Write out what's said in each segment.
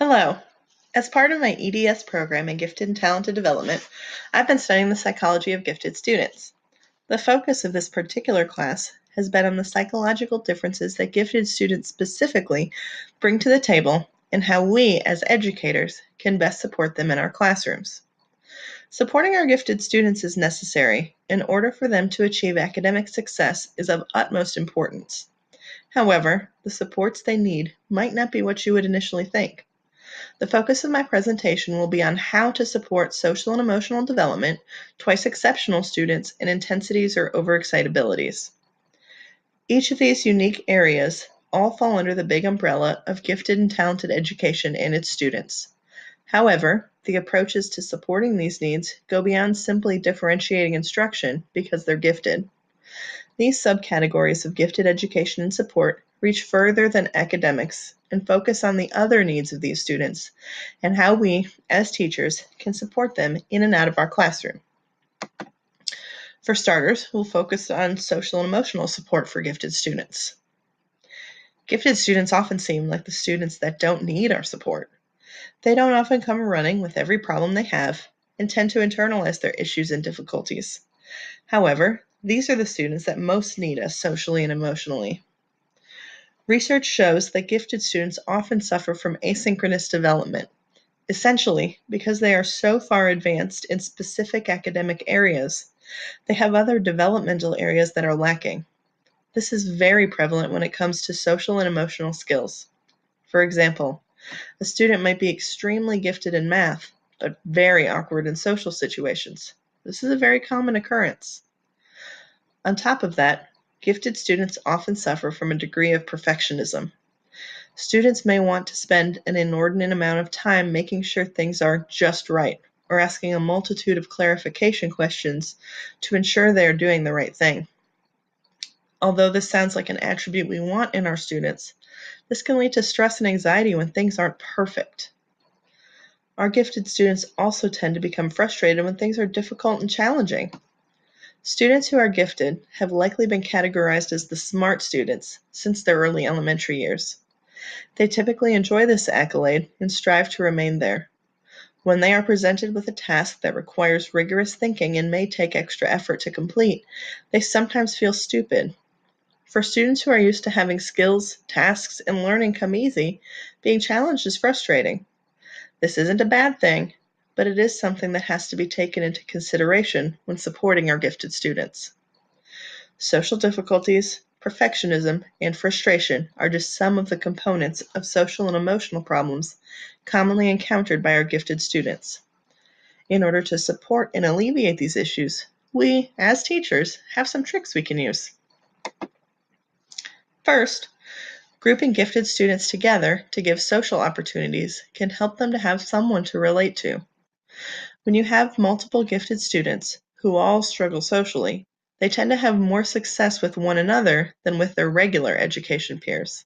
Hello. As part of my EDS program in Gifted and Talented Development, I've been studying the psychology of gifted students. The focus of this particular class has been on the psychological differences that gifted students specifically bring to the table and how we, as educators, can best support them in our classrooms. Supporting our gifted students is necessary in order for them to achieve academic success is of utmost importance. However, the supports they need might not be what you would initially think. The focus of my presentation will be on how to support social and emotional development, twice exceptional students, and intensities or overexcitabilities. Each of these unique areas all fall under the big umbrella of gifted and talented education and its students. However, the approaches to supporting these needs go beyond simply differentiating instruction because they're gifted. These subcategories of gifted education and support reach further than academics and focus on the other needs of these students and how we, as teachers, can support them in and out of our classroom. For starters, we'll focus on social and emotional support for gifted students. Gifted students often seem like the students that don't need our support. They don't often come running with every problem they have and tend to internalize their issues and difficulties. However, these are the students that most need us socially and emotionally. Research shows that gifted students often suffer from asynchronous development, essentially because they are so far advanced in specific academic areas, they have other developmental areas that are lacking. This is very prevalent when it comes to social and emotional skills. For example, a student might be extremely gifted in math, but very awkward in social situations. This is a very common occurrence. On top of that, gifted students often suffer from a degree of perfectionism. Students may want to spend an inordinate amount of time making sure things are just right, or asking a multitude of clarification questions to ensure they are doing the right thing. Although this sounds like an attribute we want in our students, this can lead to stress and anxiety when things aren't perfect. Our gifted students also tend to become frustrated when things are difficult and challenging. Students who are gifted have likely been categorized as the smart students since their early elementary years. They typically enjoy this accolade and strive to remain there. When they are presented with a task that requires rigorous thinking and may take extra effort to complete, they sometimes feel stupid. For students who are used to having skills, tasks, and learning come easy, being challenged is frustrating. This isn't a bad thing, but it is something that has to be taken into consideration when supporting our gifted students. Social difficulties, perfectionism, and frustration are just some of the components of social and emotional problems commonly encountered by our gifted students. In order to support and alleviate these issues, we, as teachers, have some tricks we can use. First, grouping gifted students together to give social opportunities can help them to have someone to relate to. When you have multiple gifted students who all struggle socially, they tend to have more success with one another than with their regular education peers.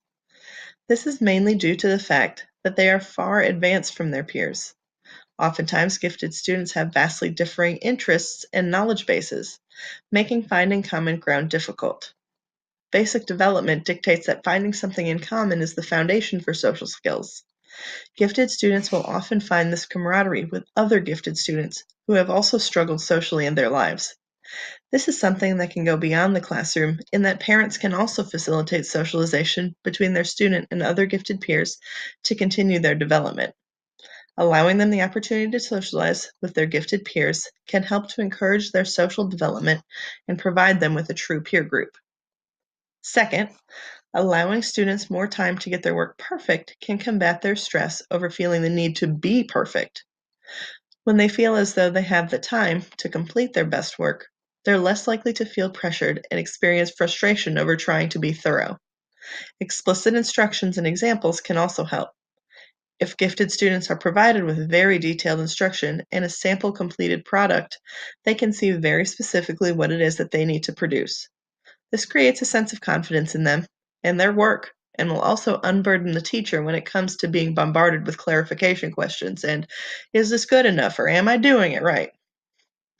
This is mainly due to the fact that they are far advanced from their peers. Oftentimes, gifted students have vastly differing interests and knowledge bases, making finding common ground difficult. Basic development dictates that finding something in common is the foundation for social skills. Gifted students will often find this camaraderie with other gifted students who have also struggled socially in their lives. This is something that can go beyond the classroom in that parents can also facilitate socialization between their student and other gifted peers to continue their development. Allowing them the opportunity to socialize with their gifted peers can help to encourage their social development and provide them with a true peer group. Second, allowing students more time to get their work perfect can combat their stress over feeling the need to be perfect. When they feel as though they have the time to complete their best work, they're less likely to feel pressured and experience frustration over trying to be thorough. Explicit instructions and examples can also help. If gifted students are provided with very detailed instruction and a sample completed product, they can see very specifically what it is that they need to produce. This creates a sense of confidence in them and their work, and will also unburden the teacher when it comes to being bombarded with clarification questions and, is this good enough, or am I doing it right?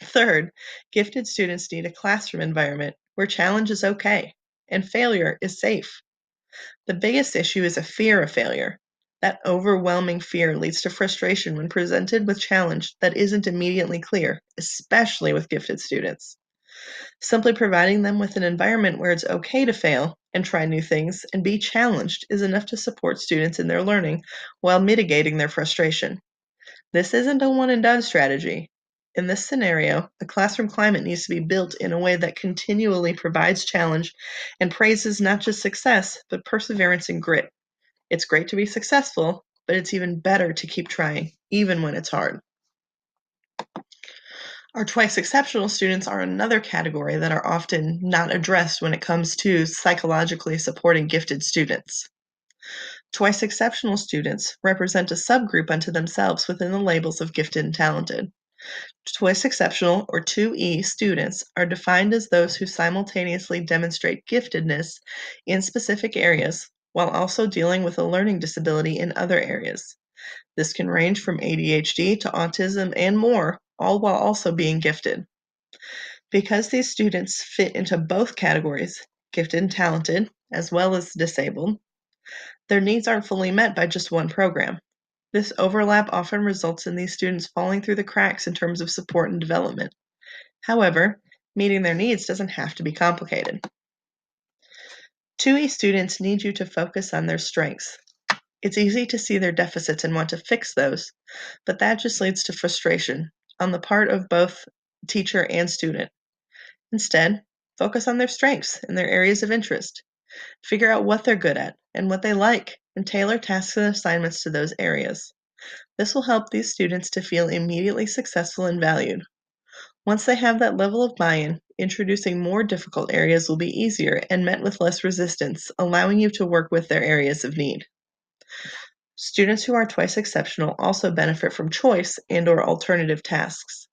Third, gifted students need a classroom environment where challenge is okay and failure is safe. The biggest issue is a fear of failure. That overwhelming fear leads to frustration when presented with challenge that isn't immediately clear, especially with gifted students. Simply providing them with an environment where it's okay to fail and try new things and be challenged is enough to support students in their learning while mitigating their frustration. This isn't a one and done strategy. In this scenario, a classroom climate needs to be built in a way that continually provides challenge and praises not just success, but perseverance and grit. It's great to be successful, but it's even better to keep trying, even when it's hard. Our twice exceptional students are another category that are often not addressed when it comes to psychologically supporting gifted students. Twice exceptional students represent a subgroup unto themselves within the labels of gifted and talented. Twice exceptional, or 2E, students are defined as those who simultaneously demonstrate giftedness in specific areas while also dealing with a learning disability in other areas. This can range from ADHD to autism and more, all while also being gifted. Because these students fit into both categories, gifted and talented, as well as disabled, their needs aren't fully met by just one program. This overlap often results in these students falling through the cracks in terms of support and development. However, meeting their needs doesn't have to be complicated. 2E students need you to focus on their strengths. It's easy to see their deficits and want to fix those, but that just leads to frustration on the part of both teacher and student. Instead, focus on their strengths and their areas of interest. Figure out what they're good at and what they like, and tailor tasks and assignments to those areas. This will help these students to feel immediately successful and valued. Once they have that level of buy-in, introducing more difficult areas will be easier and met with less resistance, allowing you to work with their areas of need. Students who are twice exceptional also benefit from choice and/or alternative tasks.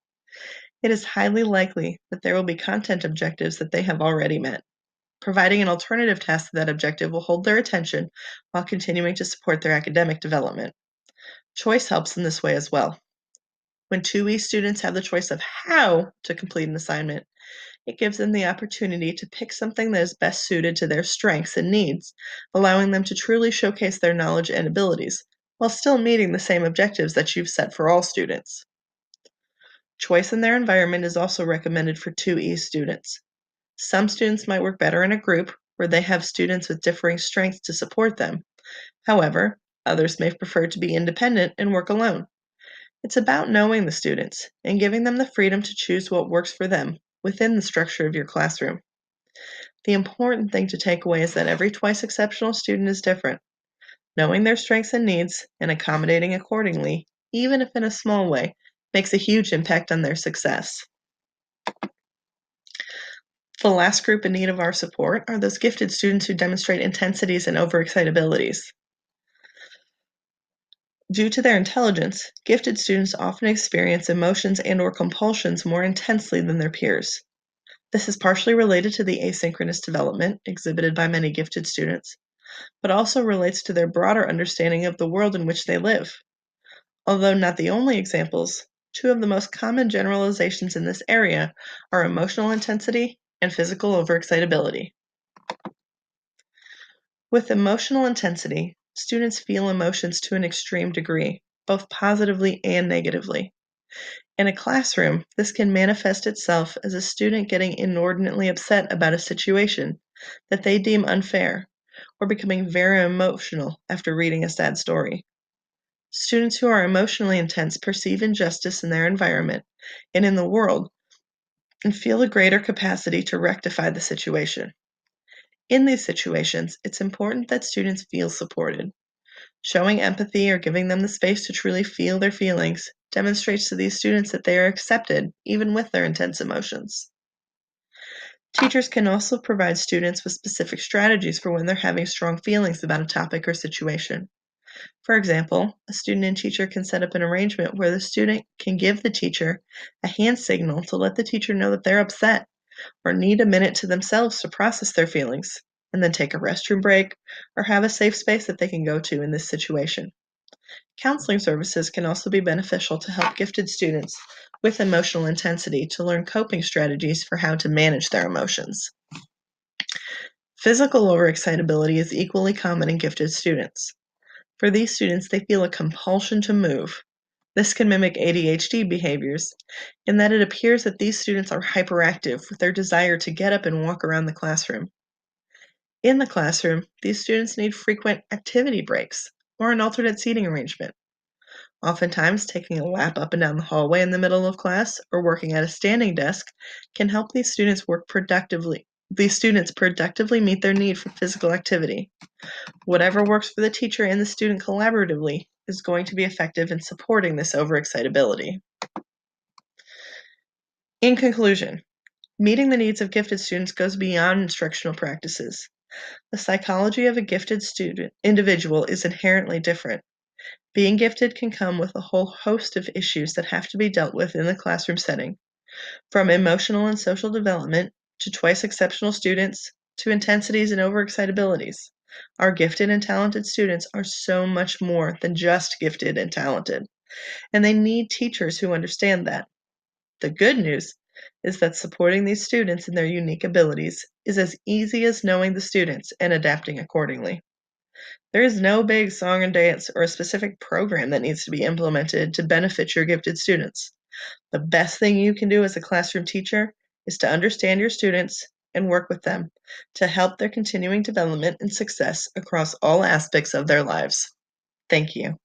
It is highly likely that there will be content objectives that they have already met. Providing an alternative task to that objective will hold their attention while continuing to support their academic development. Choice helps in this way as well. When 2E students have the choice of how to complete an assignment, it gives them the opportunity to pick something that is best suited to their strengths and needs, allowing them to truly showcase their knowledge and abilities, while still meeting the same objectives that you've set for all students. Choice in their environment is also recommended for 2E students. Some students might work better in a group where they have students with differing strengths to support them. However, others may prefer to be independent and work alone. It's about knowing the students and giving them the freedom to choose what works for them within the structure of your classroom. The important thing to take away is that every twice exceptional student is different. Knowing their strengths and needs and accommodating accordingly, even if in a small way, makes a huge impact on their success. The last group in need of our support are those gifted students who demonstrate intensities and overexcitabilities. Due to their intelligence, gifted students often experience emotions and/or compulsions more intensely than their peers. This is partially related to the asynchronous development exhibited by many gifted students, but also relates to their broader understanding of the world in which they live. Although not the only examples, two of the most common generalizations in this area are emotional intensity and physical overexcitability. With emotional intensity, students feel emotions to an extreme degree, both positively and negatively. In a classroom, this can manifest itself as a student getting inordinately upset about a situation that they deem unfair, or becoming very emotional after reading a sad story. Students who are emotionally intense perceive injustice in their environment and in the world and feel a greater capacity to rectify the situation. In these situations, it's important that students feel supported. Showing empathy or giving them the space to truly feel their feelings demonstrates to these students that they are accepted, even with their intense emotions. Teachers can also provide students with specific strategies for when they're having strong feelings about a topic or situation. For example, a student and teacher can set up an arrangement where the student can give the teacher a hand signal to let the teacher know that they're upset or need a minute to themselves to process their feelings, and then take a restroom break or have a safe space that they can go to in this situation. Counseling services can also be beneficial to help gifted students with emotional intensity to learn coping strategies for how to manage their emotions. Physical overexcitability is equally common in gifted students. For these students, they feel a compulsion to move. This can mimic ADHD behaviors in that it appears that these students are hyperactive with their desire to get up and walk around the classroom. In the classroom, these students need frequent activity breaks or an alternate seating arrangement. Oftentimes, taking a lap up and down the hallway in the middle of class or working at a standing desk can help these students productively meet their need for physical activity. Whatever works for the teacher and the student collaboratively is going to be effective in supporting this overexcitability. In conclusion, meeting the needs of gifted students goes beyond instructional practices. The psychology of a gifted individual is inherently different. Being gifted can come with a whole host of issues that have to be dealt with in the classroom setting, from emotional and social development to twice exceptional students to intensities and overexcitabilities. Our gifted and talented students are so much more than just gifted and talented, and they need teachers who understand that. The good news is that supporting these students in their unique abilities is as easy as knowing the students and adapting accordingly. There is no big song and dance or a specific program that needs to be implemented to benefit your gifted students. The best thing you can do as a classroom teacher is to understand your students and work with them to help their continuing development and success across all aspects of their lives. Thank you.